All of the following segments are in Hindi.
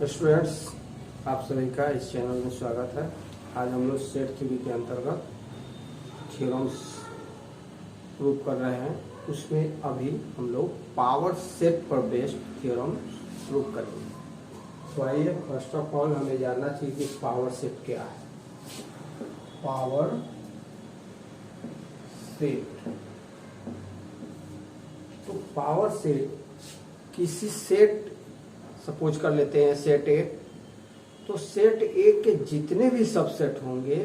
स्टूडेंट्स, आप सभी का इस चैनल में स्वागत है। आज हम लोग सेट थ्योरी के अंतर्गत थ्योरम्स प्रूव कर रहे हैं। उसमें अभी हम लोग पावर सेट पर बेस्ड थ्योरम प्रूव करेंगे। तो आइए, फर्स्ट ऑफ ऑल हमें जानना चाहिए कि पावर सेट क्या है। पावर सेट, तो पावर सेट किसी सेट, सपोज कर लेते हैं सेट ए, तो सेट ए के जितने भी सबसेट होंगे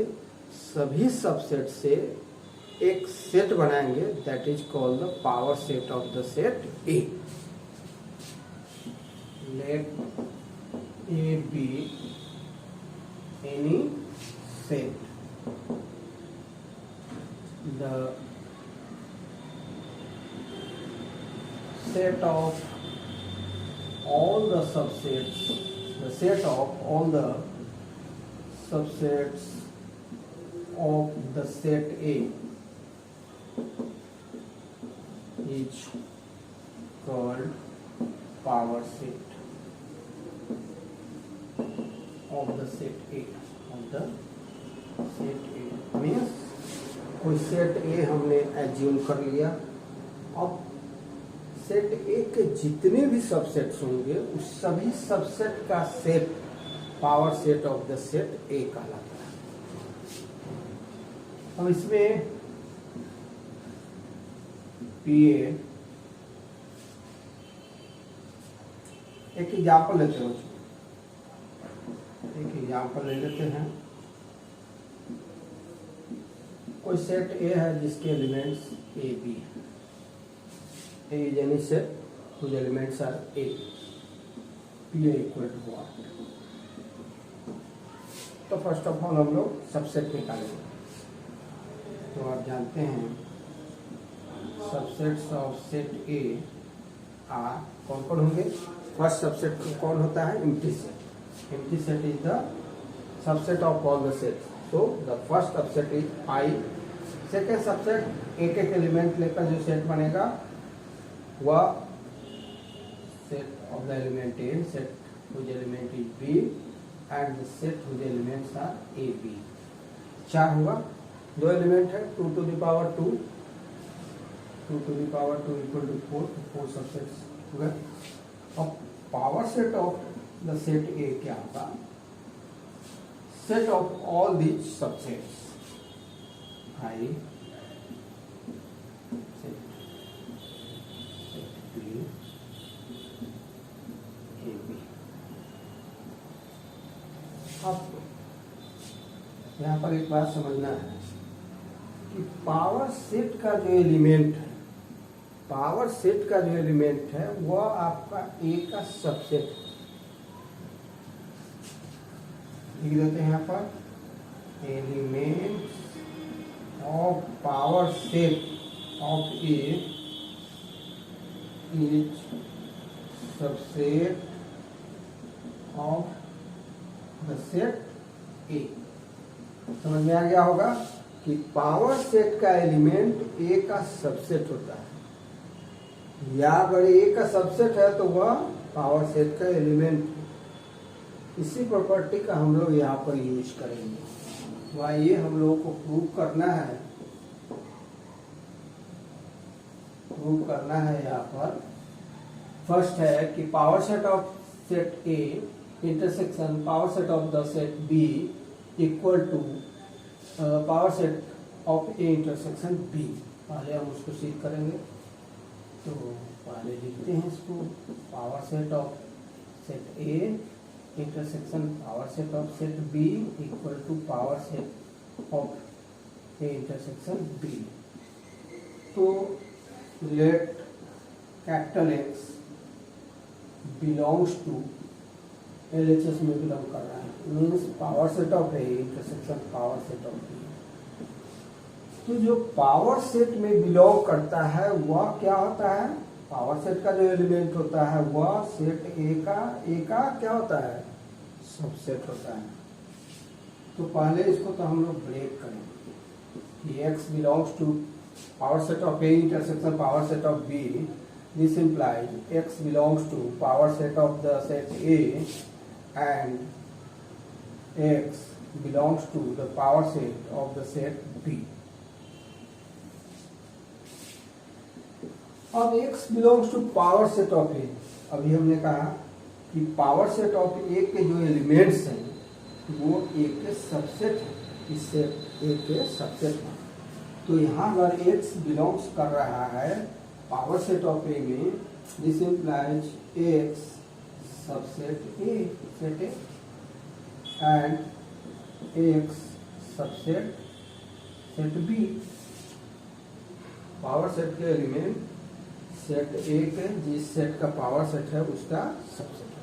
सभी सबसेट से एक सेट बनाएंगे, that is called the power set of the set A. Let A be any set, the set of all the subsets, the set of all the subsets of the set A is called power set of the set A, of the set A means कोई सेट A हमने एज्यूम कर लिया। अब सेट ए के जितने भी सबसेट्स होंगे उस सभी सबसेट का set power set of the set ए कहलाता है। अब इसमें पी ए, एक एग्जाम्पल लेते हैं, एक एग्जाम्पल ले लेते हैं। कोई सेट ए है जिसके एलिमेंट्स ए बी है। A is any set whose elements are A. P A equal to what? तो फर्स्ट ऑफ ऑल हम लोग सबसेट निकालेंगे। तो आप जानते हैं subsets of set A are कौन कौन होंगे। फर्स्ट सबसेट कौन होता है? Empty set. Empty set is the subset of all the set. So the first subset is I. Second subset एक एक एलिमेंट लेकर जो सेट बनेगा वह set of the element A, set whose element is B and the set whose elements are A B. चार हुआ, दो एलिमेंट है, 2 to the power 2, 2 to the power 2 equal to 4, 4 subsets हो गए। अब power set of the set A क्या होगा? Set of all these subsets I अब यहाँ पर एक बात समझना है कि पावर सेट का जो एलिमेंट है, पावर सेट का जो एलिमेंट है वह आपका ए का सबसेट है। लिख देते हैं यहाँ पर element of power set of A is subset of the set ए। समझ में आ गया होगा कि पावर सेट का एलिमेंट ए का सबसेट होता है, या अगर ए का सबसेट है तो वह पावर सेट का एलिमेंट। इसी प्रॉपर्टी का हम लोग यहाँ पर यूज करेंगे। वह ये हम लोगों को प्रूव करना है, यहाँ पर फर्स्ट है कि power set of set A intersection power set of the set B equal to power set of A intersection B. पहले हम उसको सीख करेंगे। तो पहले लिखते हैं इसको, power set of set A intersection power set of set B equal to power set of A intersection B. तो let capital X belongs to LHS में बिलोंग कर रहा है, means power set of A intersection power set of B. तो जो पावर सेट में बिलोंग करता है वह क्या होता है? पावर सेट का जो एलिमेंट होता है वह सेट ए का क्या होता है? सबसेट होता है। तो पहले इसको तो हम लोग ब्रेक करेंगे कि x belongs to power set of A intersection power set of B. This implies x belongs to power set of the set A and X belongs to the power set of the set B. अब X belongs to power set of A. अभी हमने कहा कि पावर सेट ऑफ A के जो एलिमेंट्स हैं वो A के सबसेट है, इस सेट A के सबसेट है। तो यहाँ अगर X बिलोंग्स कर रहा है पावर सेट ऑफ A में, this implies X subset A, set A, and X subset set B। Power set के एलिमेंट सेट A के जिस सेट का पावर सेट है उसका सबसेट है।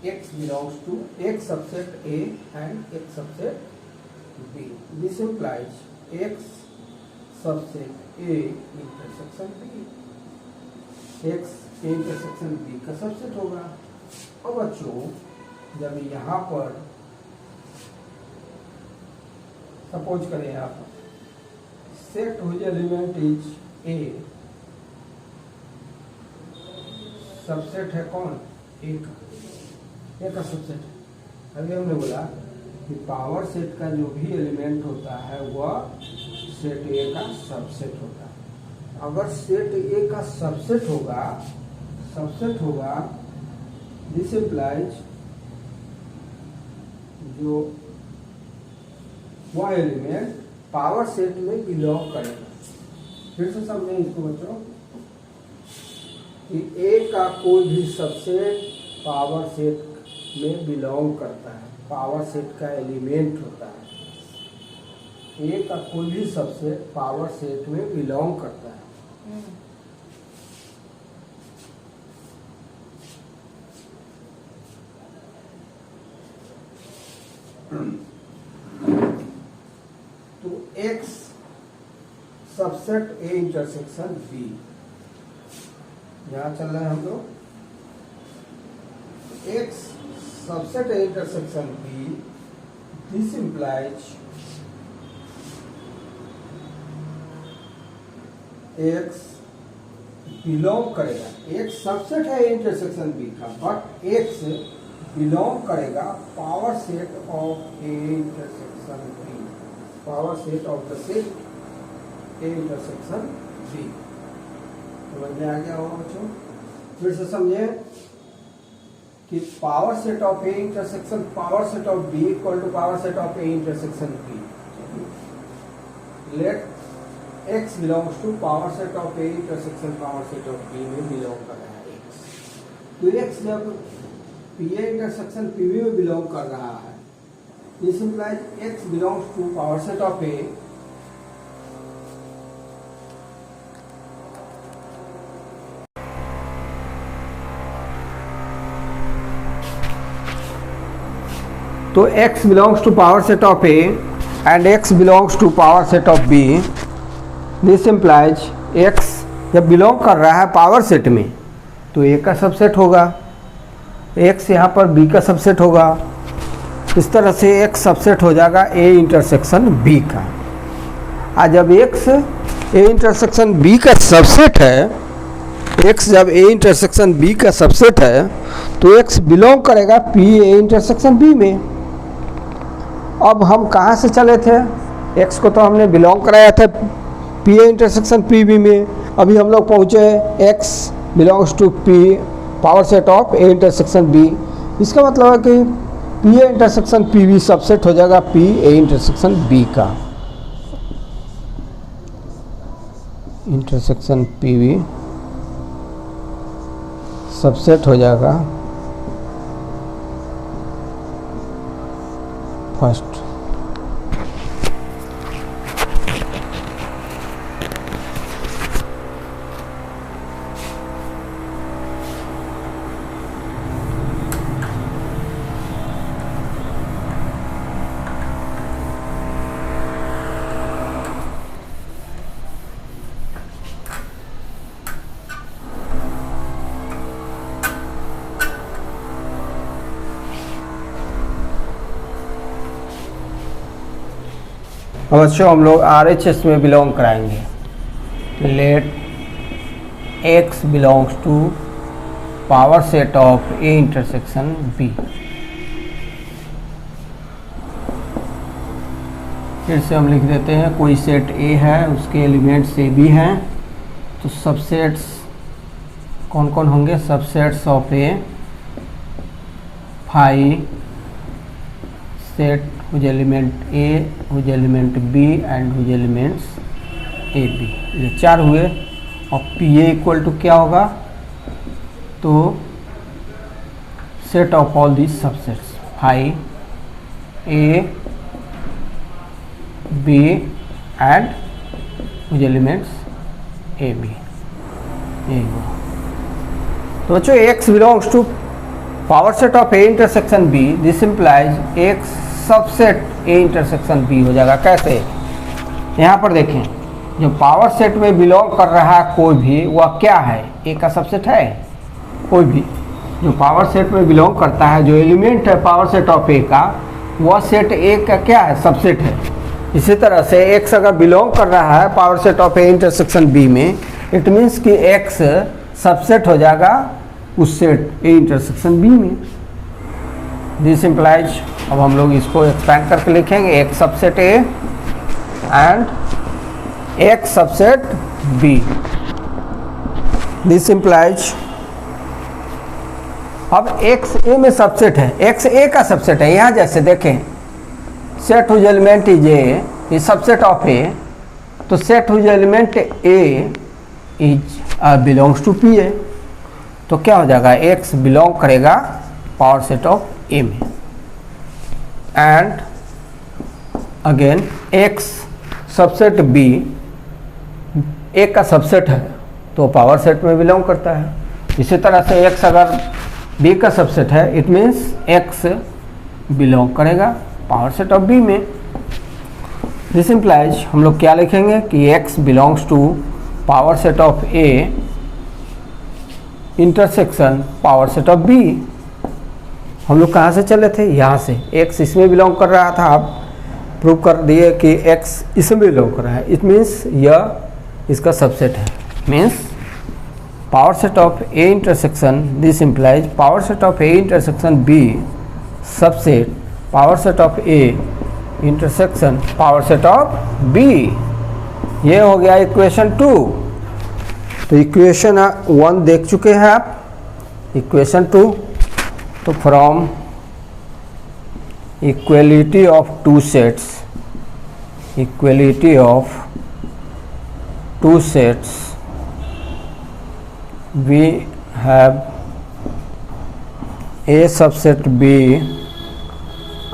X belongs to X subset A and X subset B. This implies X subset A intersection B. X intersection B का सबसेट होगा। अब बच्चों जब यहाँ पर सपोज करें आप सेट हुई एलिमेंट इज A, सबसेट है कौन? A का सबसेट है। अभी हमने बोला कि पावर सेट का जो भी एलिमेंट होता है वह सेट A का सबसेट होता है। अगर सेट A का सबसेट होगा दिस इम्प्लाइज जो वह एलिमेंट पावर सेट में बिलोंग करेगा। फिर से समझें इसको बच्चों कि A का कोई भी सबसेट पावर सेट में बिलोंग करता है, पावर सेट का एलिमेंट होता है। A का कोई भी सबसेट पावर सेट में बिलोंग करता है। तो X subset A intersection B यहाँ चल रहा है हम लोग। X subset A intersection B, this implies X belong करेगा, X सबसेट है इंटरसेक्शन B का, बट X बिलोंग करेगा power set of A intersection B, power set of the set A intersection B। समझ में आ गया होगा बच्चों? फिर से समझे कि power set of A intersection power set of B equal to power set of A intersection B। Let X belongs to power set of A intersection power set of B में बिलोंग कर रहा है X। तो X जब PA इंटरसेक्शन PB में बिलोंग कर रहा है, this implies X belongs to power set of A तो X belongs to power set of A and X belongs to power set of B. This implies X जब बिलोंग कर रहा है पावर सेट में तो A का सबसेट होगा, X यहाँ पर B का सबसेट होगा। इस तरह से X सबसेट हो जाएगा A इंटरसेक्शन B का। आज जब X A इंटरसेक्शन B का सबसेट है, X जब A इंटरसेक्शन B का सबसेट है तो X बिलोंग करेगा P A इंटरसेक्शन B में। अब हम कहाँ से चले थे? X को तो हमने बिलोंग कराया था P A intersection P B में। अभी हम लोग पहुँचे X belongs to P power set of A intersection B। इसका मतलब है कि P A intersection P B subset हो जाएगा P A इंटरसेक्शन B का। इंटरसेक्शन P B सबसेट हो जाएगा फर्स्ट। अवश्य हम लोग RHS में बिलोंग कराएंगे। Let X belongs to power set of A intersection B. फिर से हम लिख देते हैं, कोई सेट ए है, उसके एलिमेंट्स ए बी हैं, तो सबसेट्स कौन कौन होंगे? Subsets of A phi set whose element A, whose element B and whose elements A B, ये 4 हुए। और पी ए इक्वल टू क्या होगा? तो set of all these subsets phi A B and whose elements A B. तो बच्चों x belongs to power set of A intersection B, this implies एक सबसेट ए इंटरसेक्शन बी हो जाएगा। कैसे? यहाँ पर देखें, जो पावर सेट में बिलोंग कर रहा है कोई भी, वह क्या है? ए का सबसेट है। कोई भी जो पावर सेट में बिलोंग करता है, जो एलिमेंट है पावर सेट ऑफ ए का, वह सेट ए का क्या है? सबसेट है। इसी तरह से x अगर बिलोंग कर रहा है power set of A intersection B में, इट मीन्स कि x सबसेट हो जाएगा उस सेट ए इंटरसेक्शन बी में। दिस इम्प्लाइज, अब हम लोग इसको एक्सपैंड करके लिखेंगे, एक सबसेट ए एंड एक सबसेट बी। दिस इम्प्लाइज, अब x ए में सबसेट है, x ए का सबसेट है। यहाँ जैसे देखें, set whose element is A is subset of A, तो set whose element A is belongs to P A, तो क्या हो जाएगा? x बिलोंग करेगा पावर सेट ऑफ ए में। And again x subset b, A का सबसेट है तो पावर सेट में बिलोंग करता है। इसी तरह से x अगर b का सबसेट है, इट मीन्स x बिलोंग करेगा पावर सेट ऑफ b में। दिस इम्प्लाइज, हम लोग क्या लिखेंगे कि x belongs to power set of a intersection power set of b। हम लोग कहाँ से चले थे? यहाँ से। x इसमें बिलोंग कर रहा था, आप प्रूव कर दिए कि x इसमें बिलोंग कर रहा है। इट मीन्स यह इसका सबसेट है। Means power set of a intersection, this implies power set of a intersection b subset power set of a intersection power set of b। ये हो गया इक्वेशन 2। तो इक्वेशन 1 देख चुके हैं आप, इक्वेशन 2। तो from equality of two sets, equality of two sets, we have a subset b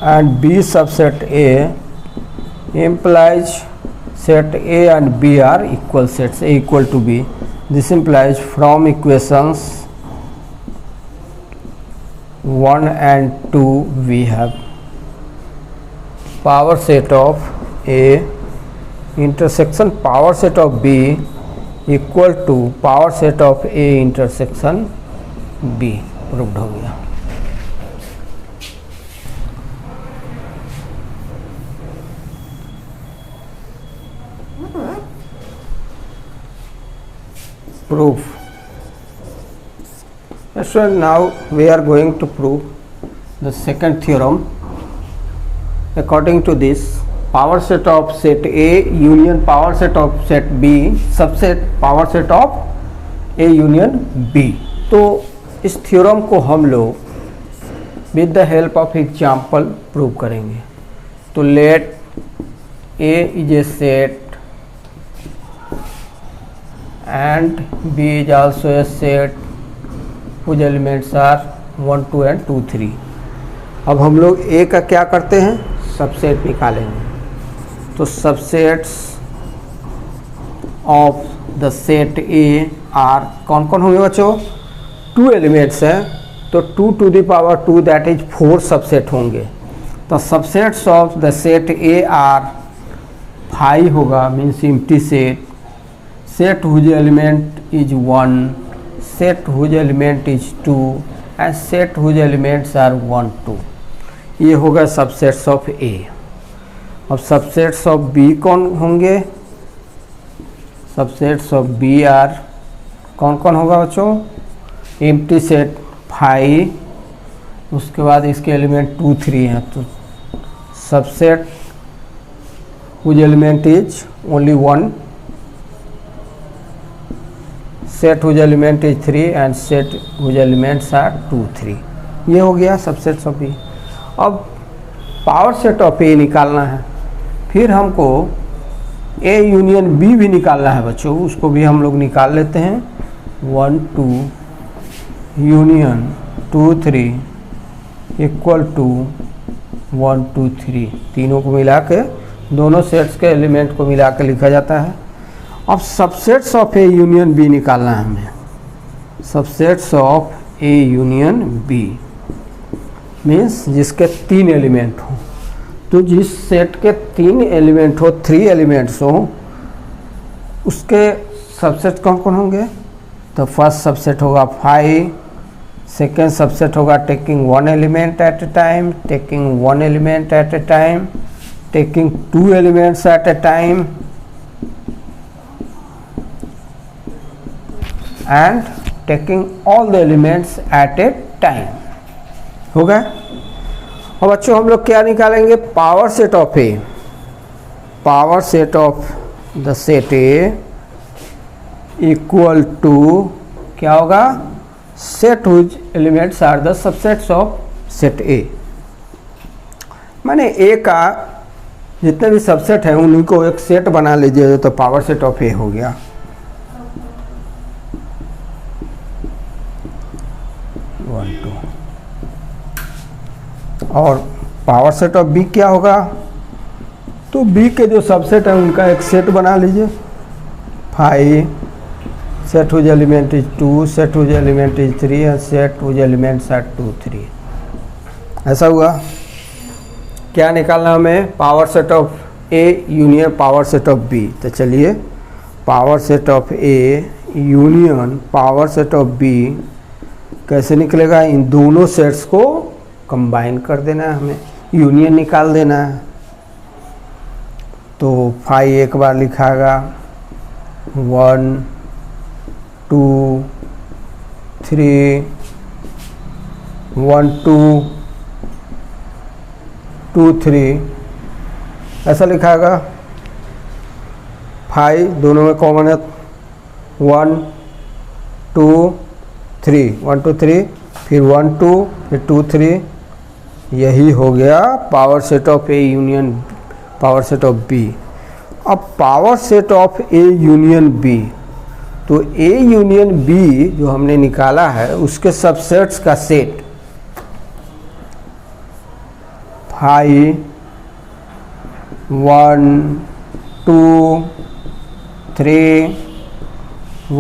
and b subset a implies set a and b are equal sets, a equal to b. This implies from equations 1 and 2 we have power set of a intersection power set of b equal to power set of a intersection b। Proved हो गया। proof. So now we are going to prove the second theorem. According to this, power set of set A union power set of set B subset power set of A union B। तो इस थ्योरम को हम लोग with the help of example prove करेंगे। तो let A is a set and B is also a set whose elements are 1, 2 and 2, 3। अब हम लोग A का क्या करते हैं? सबसेट निकालेंगे। तो subsets of the set A are कौन कौन होंगे बच्चों? 2 एलिमेंट्स हैं, तो 2 to the power 2 that is 4 subset होंगे। तो subsets of the set A are 5 होगा, means empty set. set whose element is 1, set whose element is 2 and set whose elements are 1, 2। ये होगा सबसेट्स ऑफ A। अब सबसेट्स ऑफ B कौन होंगे? सबसेट्स ऑफ B आर कौन कौन होगा बच्चों? एम्प्टी सेट 5, उसके बाद इसके एलिमेंट 2 3 हैं, तो subset whose element is only 1, set whose element is 3 and set whose elements are 2 3। ये हो गया सबसेट ऑफ ए। अब पावर सेट ऑफ ए निकालना है, फिर हमको ए यूनियन बी भी निकालना है बच्चों, उसको भी हम लोग निकाल लेते हैं। 1 2 यूनियन 2 3 इक्वल टू 1 2 3, तीनों को मिला के दोनों सेट्स के एलिमेंट को मिला के लिखा जाता है। अब subsets of A union B निकालना है हमें। Subsets of A union B means जिसके 3 एलिमेंट हो, तो जिस सेट के 3 एलिमेंट हो, 3 एलिमेंट्स हो, उसके सबसेट कौन कौन होंगे? तो फर्स्ट सबसेट होगा 5, सेकेंड सबसेट होगा taking 1 element at a time, taking 1 element at a time, taking 2 elements at a time, and taking all the elements at a time. हो गया। और बच्चों हम लोग क्या निकालेंगे? Power set of A. Power set of the set A equal to क्या होगा? Set whose elements are the subsets of set A. माने ए का जितने भी सबसेट हैं उन्हीं को एक सेट बना लीजिए, तो पावर सेट ऑफ ए हो गया। और पावर सेट ऑफ बी क्या होगा? तो बी के जो सबसेट है उनका एक सेट बना लीजिए। 5 set whose element is 2, set whose element is 3 और सेट हुज एलिमेंट्स आर 2 3। ऐसा हुआ। क्या निकालना हमें? Power set of A union power set of B. तो चलिए power set of A union power set of B कैसे निकलेगा? इन दोनों सेट्स को कंबाइन कर देना है, हमें यूनियन निकाल देना है। तो 5 एक बार लिखागा, 1 2 3 1 2 2 3 ऐसा लिखागा। 5 दोनों में कॉमन है, 1 2 3 1 2 3, फिर 1 2 फिर 2 3। यही हो गया power set of A union power set of B. अब power set of A union B, तो ए यूनियन बी जो हमने निकाला है उसके सबसेट्स का सेट 5 1 2 3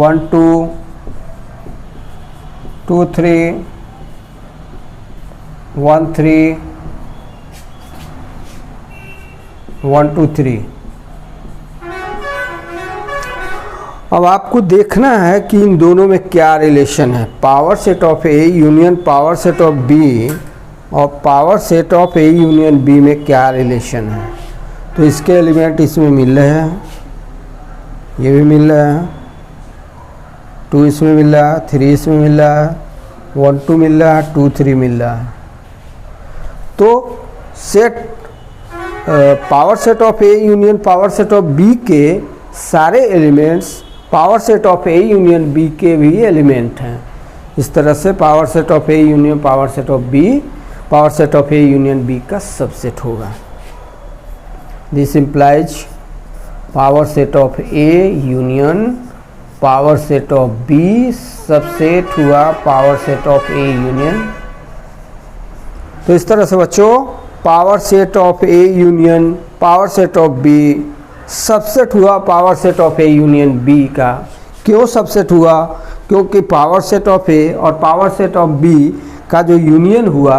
1 2 2 3 1 3 1 2 3। अब आपको देखना है कि इन दोनों में क्या रिलेशन है। Power set of A union power set of B और power set of A union B में क्या रिलेशन है। तो इसके एलिमेंट इसमें मिल रहे हैं, ये भी मिल रहा है, 2 इसमें मिल रहा है, 3 इसमें मिल रहा है, 1 2 मिल रहा है, 2 3 मिल रहा है। तो set power set of A union power set of B के सारे elements power set of A union B के भी एलिमेंट हैं। इस तरह से power set of A union power set of B power set of A union B का सबसेट होगा। This implies power set of A union power set of B subset हुआ power set of A union. तो इस तरह से बच्चों power set of A union power set of B subset हुआ power set of A union B का। क्यों सबसेट हुआ? क्योंकि पावर सेट ऑफ ए और पावर सेट ऑफ बी का जो यूनियन हुआ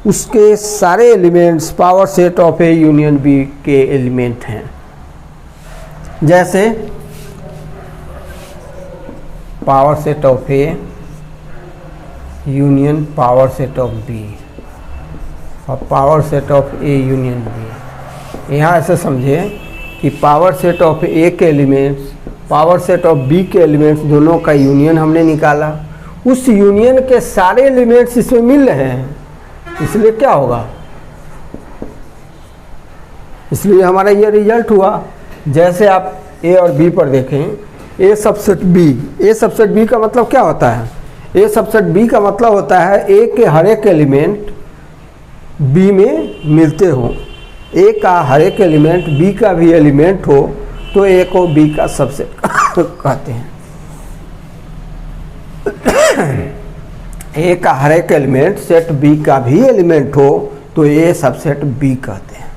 उसके सारे elements power set of A union B के एलिमेंट हैं। जैसे power set of A union power set of B और power set of A union B. यहाँ ऐसे समझे कि पावर सेट ऑफ ए के elements power set of B के एलिमेंट्स दोनों का यूनियन हमने निकाला, उस यूनियन के सारे एलिमेंट्स इसमें मिल रहे हैं, इसलिए क्या होगा, इसलिए हमारा ये रिजल्ट हुआ। जैसे आप ए और बी पर देखें, ए सबसेट बी, ए सबसेट बी का मतलब क्या होता है, ए सबसेट बी का मतलब होता है ए के हर एक एलिमेंट बी में मिलते हो, ए का हर एक एलिमेंट बी का भी एलिमेंट हो तो ए को बी का सबसेट कहते हैं। ए का हर एक एलिमेंट सेट बी का भी एलिमेंट हो तो ए सबसेट बी कहते हैं।